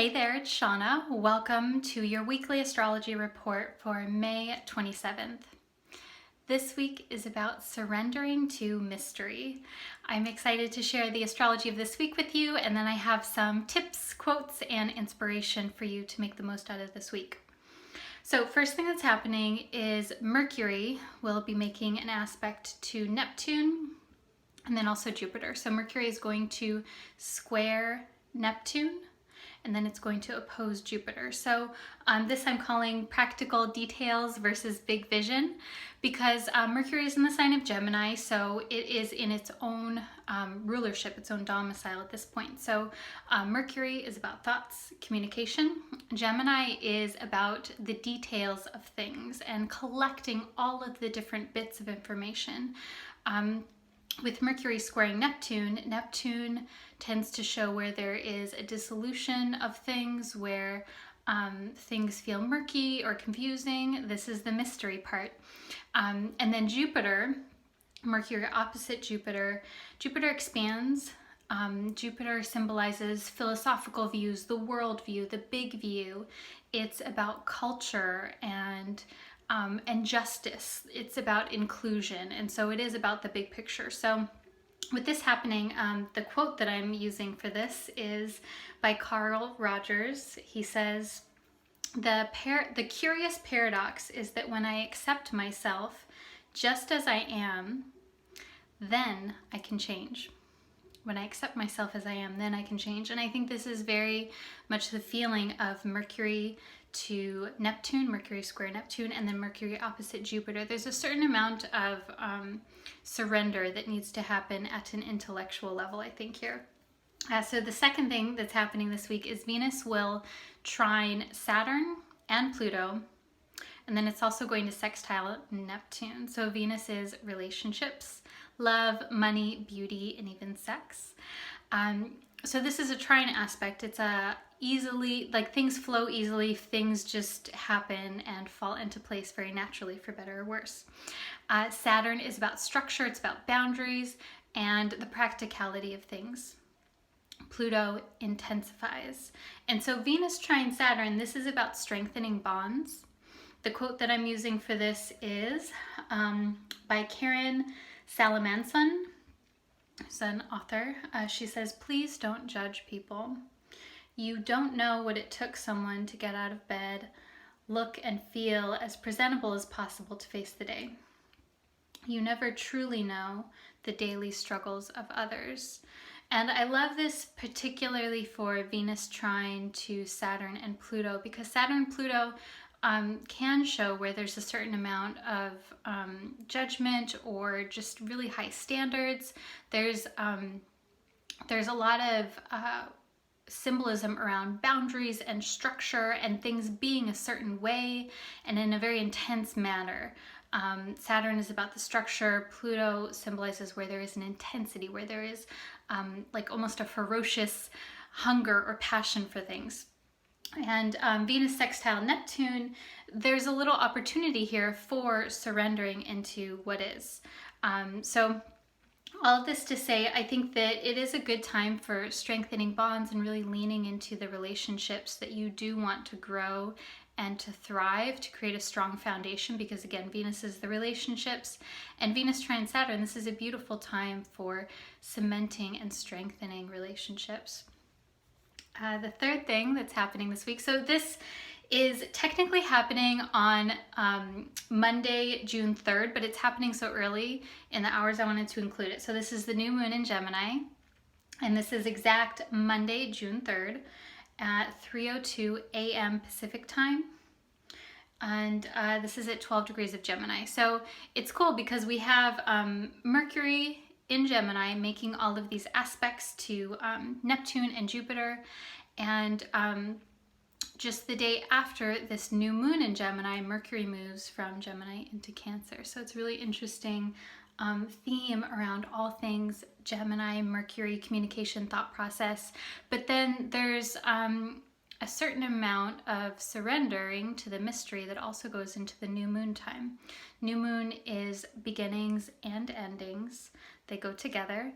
Hey there, it's Shauna. Welcome to your weekly astrology report for May 27th. This week is about surrendering to mystery. I'm excited to share the astrology of this week with you, and then I have some tips, quotes, and inspiration for you to make the most out of this week. So first thing that's happening is Mercury will be making an aspect to Neptune and then also Jupiter. So Mercury is going to square Neptune, and then it's going to oppose Jupiter. So this I'm calling practical details versus big vision, because Mercury is in the sign of Gemini, so it is in its own rulership, its own domicile at this point. So Mercury is about thoughts, communication. Gemini is about the details of things and collecting all of the different bits of information. With Mercury squaring Neptune, Neptune tends to show where there is a dissolution of things, where things feel murky or confusing. This is the mystery part. And then Jupiter, Mercury opposite Jupiter, Jupiter expands. Jupiter symbolizes philosophical views, the world view, the big view. It's about culture and justice. It's about inclusion, and so it is about the big picture. So with this happening, the quote that I'm using for this is by Carl Rogers. He says, the curious paradox is that when I accept myself just as I am, then I can change. When I accept myself as I am, then I can change. And I think this is very much the feeling of Mercury to Neptune, Mercury square Neptune, and then Mercury opposite Jupiter. There's a certain amount of surrender that needs to happen at an intellectual level, I think, here. So the second thing that's happening this week is Venus will trine Saturn and Pluto, and then it's also going to sextile Neptune. So Venus is relationships, love, money, beauty, and even sex. So this is a trine aspect. It's a easily, like, things flow easily, things just happen and fall into place very naturally, for better or worse. Saturn is about structure, it's about boundaries and the practicality of things. Pluto intensifies. And so Venus trine Saturn, this is about strengthening bonds. The quote that I'm using for this is by Karen Salamanson, who's an author. She says, "Please don't judge people. You don't know what it took someone to get out of bed, look and feel as presentable as possible to face the day. You never truly know the daily struggles of others." And I love this particularly for Venus trine to Saturn and Pluto, because Saturn and Pluto can show where there's a certain amount of judgment or just really high standards. There's a lot of symbolism around boundaries and structure and things being a certain way and in a very intense manner. Saturn is about the structure. Pluto symbolizes where there is an intensity, where there is like almost a ferocious hunger or passion for things. And Venus sextile Neptune, there's a little opportunity here for surrendering into what is. So all of this to say, I think that it is a good time for strengthening bonds and really leaning into the relationships that you do want to grow and to thrive, to create a strong foundation, because again, Venus is the relationships, and Venus trine Saturn, this is a beautiful time for cementing and strengthening relationships. The third thing that's happening this week, so this is technically happening on Monday, June 3rd, but it's happening so early in the hours I wanted to include it. So this is the new moon in Gemini, and this is exact Monday, June 3rd at 3:02 a.m. Pacific time. And this is at 12 degrees of Gemini. So it's cool because we have Mercury in Gemini making all of these aspects to Neptune and Jupiter, and just the day after this new moon in Gemini, Mercury moves from Gemini into Cancer. So it's really interesting theme around all things Gemini, Mercury, communication, thought process. But then there's a certain amount of surrendering to the mystery that also goes into the new moon time. New moon is beginnings and endings. They go together.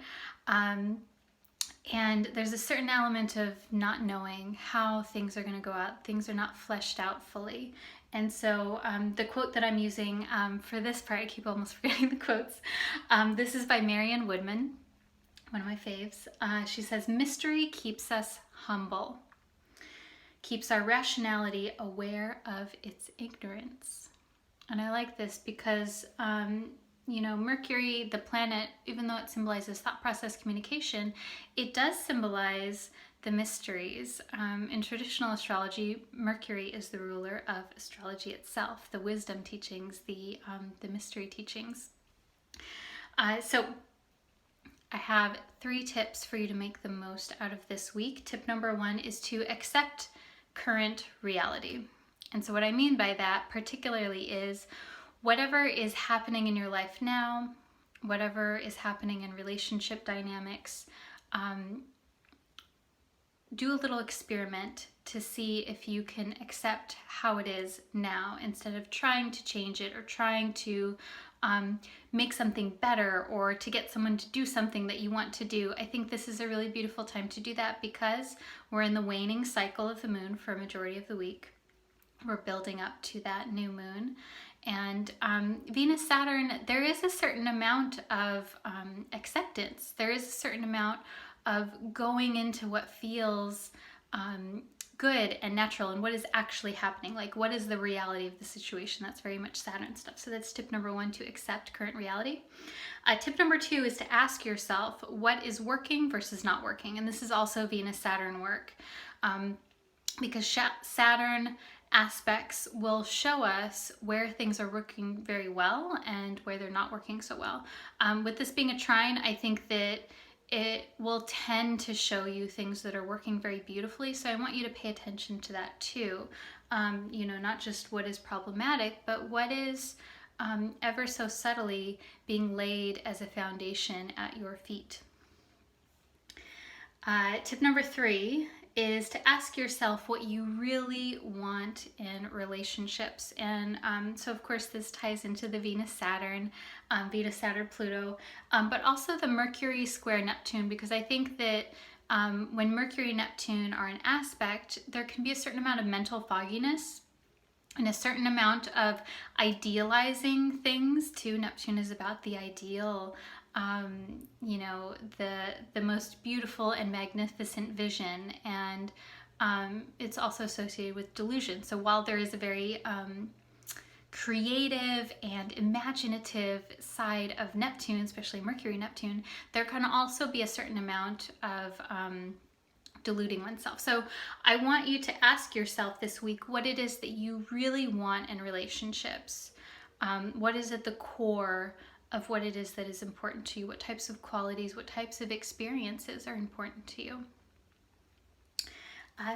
And there's a certain element of not knowing how things are going to go out. Things are not fleshed out fully. And so the quote that I'm using for this part, I keep almost forgetting the quotes. This is by Marianne Woodman, one of my faves. She says, "Mystery keeps us humble, keeps our rationality aware of its ignorance." And I like this because you know, Mercury, the planet, even though it symbolizes thought process communication, it does symbolize the mysteries. In traditional astrology, Mercury is the ruler of astrology itself, the wisdom teachings, the mystery teachings. So I have 3 tips for you to make the most out of this week. Tip number 1 is to accept current reality. And so what I mean by that particularly is whatever is happening in your life now, whatever is happening in relationship dynamics, do a little experiment to see if you can accept how it is now instead of trying to change it or trying to make something better or to get someone to do something that you want to do. I think this is a really beautiful time to do that because we're in the waning cycle of the moon for a majority of the week. We're building up to that new moon. And Venus, Saturn, there is a certain amount of acceptance. There is a certain amount of going into what feels good and natural and what is actually happening. Like, what is the reality of the situation? That's very much Saturn stuff. So that's tip number 1, to accept current reality. Tip number 2 is to ask yourself what is working versus not working. And this is also Venus, Saturn work. Because Saturn aspects will show us where things are working very well and where they're not working so well. With this being a trine, I think that it will tend to show you things that are working very beautifully. So I want you to pay attention to that too. You know, not just what is problematic, but what is ever so subtly being laid as a foundation at your feet. Tip number 3 is to ask yourself what you really want in relationships. And so of course this ties into the Venus-Saturn, Pluto, but also the Mercury square Neptune, because I think that when Mercury and Neptune are in aspect, there can be a certain amount of mental fogginess and a certain amount of idealizing things too. Neptune is about the ideal, you know, the most beautiful and magnificent vision, and it's also associated with delusion. So while there is a very creative and imaginative side of Neptune, especially Mercury Neptune, there can also be a certain amount of deluding oneself. So I want you to ask yourself this week what it is that you really want in relationships. What is at the core of what it is that is important to you? What types of qualities, what types of experiences are important to you?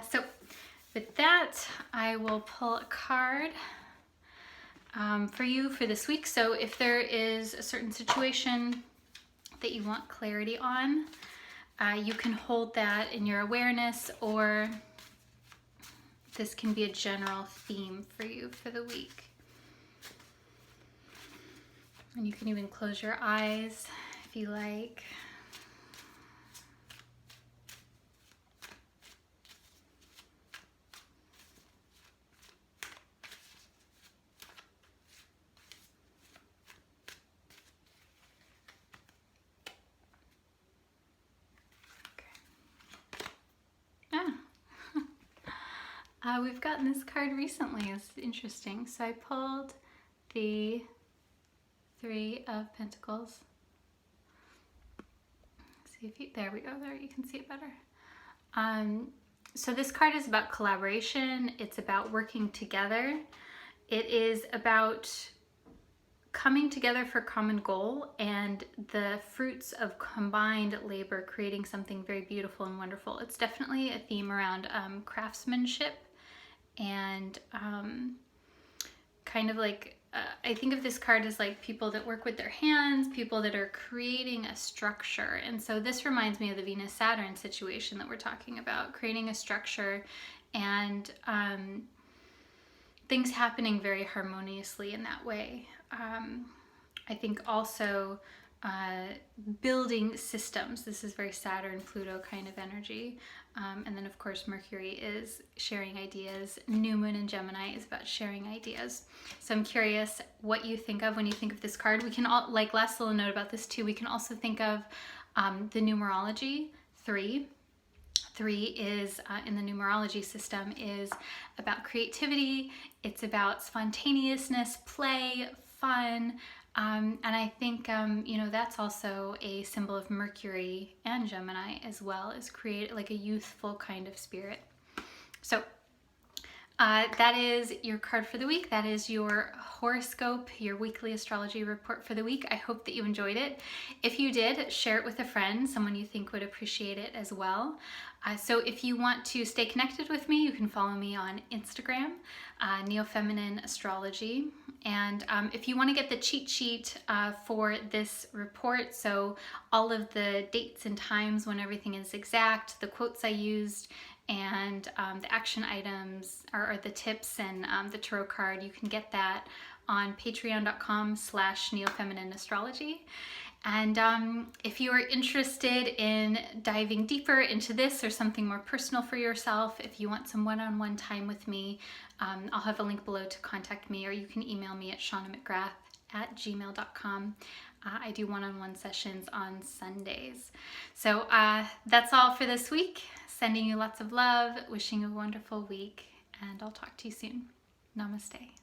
So with that, I will pull a card for you for this week. So if there is a certain situation that you want clarity on, you can hold that in your awareness, or this can be a general theme for you for the week. And you can even close your eyes if you like. We've gotten this card recently. It's interesting. So I pulled the 3 of Pentacles. See if you, there we go, there you can see it better. So this card is about collaboration. It's about working together. It is about coming together for a common goal and the fruits of combined labor creating something very beautiful and wonderful. It's definitely a theme around craftsmanship and kind of like I think of this card as like people that work with their hands, people that are creating a structure. And so this reminds me of the Venus-Saturn situation that we're talking about, creating a structure and things happening very harmoniously in that way. I think also building systems. This is very Saturn, Pluto kind of energy. And then, of course, Mercury is sharing ideas. New Moon in Gemini is about sharing ideas. So I'm curious what you think of when you think of this card. We can all, like, last little note about this too, we can also think of the numerology 3. 3 is, in the numerology system, is about creativity. It's about spontaneousness, play, fun. And I think, that's also a symbol of Mercury and Gemini as well, as create like a youthful kind of spirit. So that is your card for the week. That is your horoscope, your weekly astrology report for the week. I hope that you enjoyed it. If you did, share it with a friend, someone you think would appreciate it as well. So if you want to stay connected with me, you can follow me on Instagram, Neo-Feminine Astrology. And if you want to get the cheat sheet for this report, so all of the dates and times when everything is exact, the quotes I used, and the action items or the tips and the tarot card, you can get that on patreon.com/Neo-Feminine Astrology. And if you are interested in diving deeper into this or something more personal for yourself, if you want some one-on-one time with me, I'll have a link below to contact me, or you can email me at shaunamcgrath@gmail.com. I do one-on-one sessions on Sundays. So that's all for this week. Sending you lots of love, wishing you a wonderful week, and I'll talk to you soon. Namaste.